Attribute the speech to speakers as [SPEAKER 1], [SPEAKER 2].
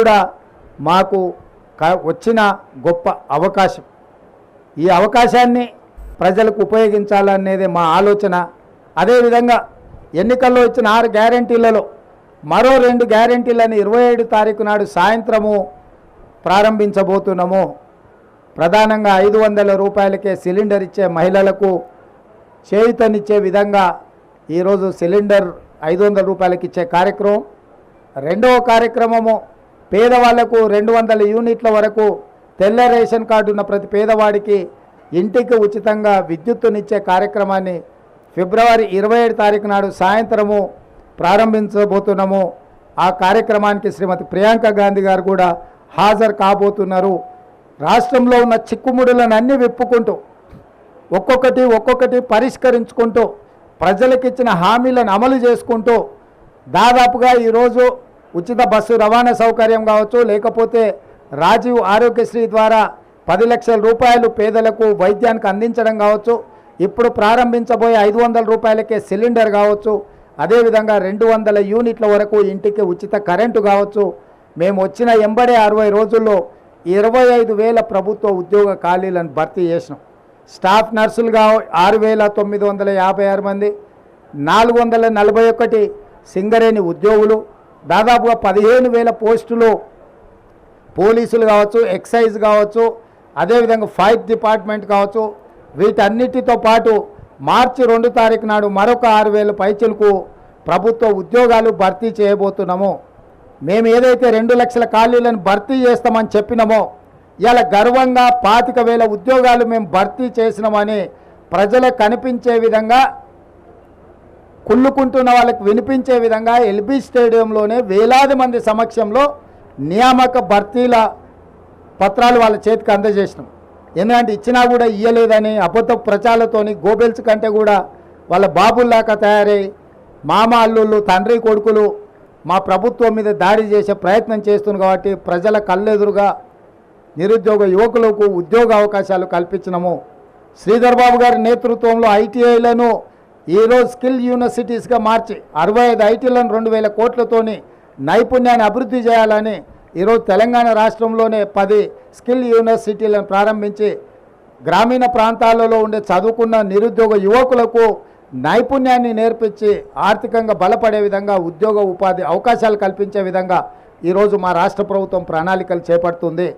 [SPEAKER 1] కూడా మాకు వచ్చిన గొప్ప అవకాశం. ఈ అవకాశాన్ని ప్రజలకు ఉపయోగించాలనేది మా ఆలోచన. అదేవిధంగా ఎన్నికల్లో ఇచ్చిన 6 గ్యారెంటీలలో మరో 2 గ్యారెంటీలను 27 తారీఖు నాడు సాయంత్రము ప్రారంభించబోతున్నాము. ప్రధానంగా 500 రూపాయలకే సిలిండర్ ఇచ్చే మహిళలకు చేయూతనిచ్చే విధంగా ఈరోజు సిలిండర్ 500 రూపాయలకి ఇచ్చే కార్యక్రమం. రెండవ కార్యక్రమము పేదవాళ్లకు 200 యూనిట్ల వరకు తెల్ల రేషన్ కార్డు ఉన్న ప్రతి పేదవాడికి ఇంటికి ఉచితంగా విద్యుత్తునిచ్చే కార్యక్రమాన్ని ఫిబ్రవరి 27 తారీఖు నాడు సాయంత్రము ప్రారంభించబోతున్నాము. ఆ కార్యక్రమానికి శ్రీమతి ప్రియాంక గాంధీ గారు కూడా హాజరు కాబోతున్నారు. రాష్ట్రంలో ఉన్న చిక్కుముడులను అన్నీ విప్పుకుంటూ ఒక్కొక్కటి పరిష్కరించుకుంటూ ప్రజలకిచ్చిన హామీలను అమలు చేసుకుంటూ దాదాపుగా ఈరోజు ఉచిత బస్సు రవాణా సౌకర్యం కావచ్చు, లేకపోతే రాజీవ్ ఆరోగ్యశ్రీ ద్వారా 10 లక్షల రూపాయలు పేదలకు వైద్యానికి అందించడం కావచ్చు, ఇప్పుడు ప్రారంభించబోయే 500 రూపాయలకే సిలిండర్ కావచ్చు, అదేవిధంగా 200 యూనిట్ల వరకు ఇంటికి ఉచిత కరెంటు కావచ్చు. మేము వచ్చిన 60 రోజుల్లో 25,000 ప్రభుత్వ ఉద్యోగ ఖాళీలను భర్తీ చేసినాం. స్టాఫ్ నర్సులుగా 6,956 మంది, 441 సింగరేణి ఉద్యోగులు, దాదాపుగా 15,000 పోస్టులు పోలీసులు కావచ్చు, ఎక్సైజ్ కావచ్చు, అదేవిధంగా ఫైర్ డిపార్ట్మెంట్ కావచ్చు. వీటన్నిటితో పాటు మార్చి 2 తారీఖు నాడు మరొక 6,000 పైచలకు ప్రభుత్వ ఉద్యోగాలు భర్తీ చేయబోతున్నాము. మేము ఏదైతే 2 లక్షల ఖాళీలను భర్తీ చేస్తామని చెప్పినామో ఇలా గర్వంగా 25,000 ఉద్యోగాలు మేము భర్తీ చేసినామని ప్రజలకు కనిపించే విధంగా, కుళ్ళుకుంటున్న వాళ్ళకి వినిపించే విధంగా ఎల్బీ స్టేడియంలోనే వేలాది మంది సమక్షంలో నియామక భర్తీల పత్రాలు వాళ్ళ చేతికి అందజేసినాం. ఎందుకంటే ఇచ్చినా కూడా ఇయ్యలేదని అబద్ధ ప్రచారాలతోని గోబెల్స్ కంటే కూడా వాళ్ళ బాబుల్లాగా తయారై మామ అల్లుళ్ళు తండ్రి కొడుకులు మా ప్రభుత్వం మీద దాడి చేసే ప్రయత్నం చేస్తున్నారు. కాబట్టి ప్రజల కళ్ళెదురుగా నిరుద్యోగ యువకులకు ఉద్యోగ అవకాశాలు కల్పించినాము. శ్రీధర్ బాబు గారి నేతృత్వంలో ఐటీఐలను ఈరోజు స్కిల్ యూనివర్సిటీస్గా మార్చి 65 ఐటీలను 2,000 కోట్లతోని నైపుణ్యాన్ని అభివృద్ధి చేయాలని ఈరోజు తెలంగాణ రాష్ట్రంలోనే 10 స్కిల్ యూనివర్సిటీలను ప్రారంభించి గ్రామీణ ప్రాంతాలలో ఉండే చదువుకున్న నిరుద్యోగ యువకులకు నైపుణ్యాన్ని నేర్పించి ఆర్థికంగా బలపడే విధంగా ఉద్యోగ ఉపాధి అవకాశాలు కల్పించే విధంగా ఈరోజు మా రాష్ట్ర ప్రభుత్వం ప్రణాళికలు చేపడుతుంది.